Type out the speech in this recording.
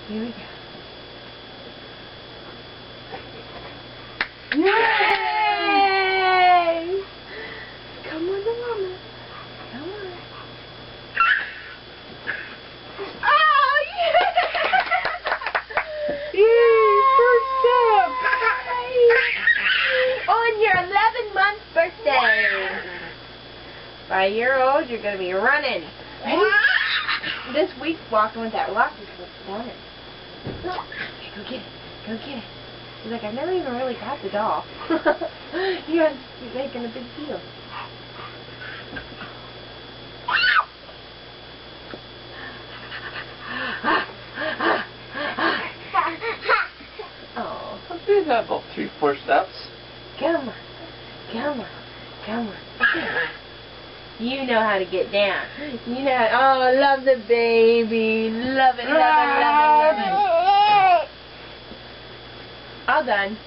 Here we go. Yay! Come on, mama. Come on. Oh, yeah! Yay! First up! On your 11-month birthday. By a year old, you're going to be running. Ready? This week, walking with that rock is running. Okay, go get it. Go get it. He's like, I've never even really got the doll. You guys keep making a big deal. Oh, I did that about 3-4 steps. come on. Come on. Come on. You know how to get down. You know how, oh, love the baby. Love it, love it, love it, love it. All done.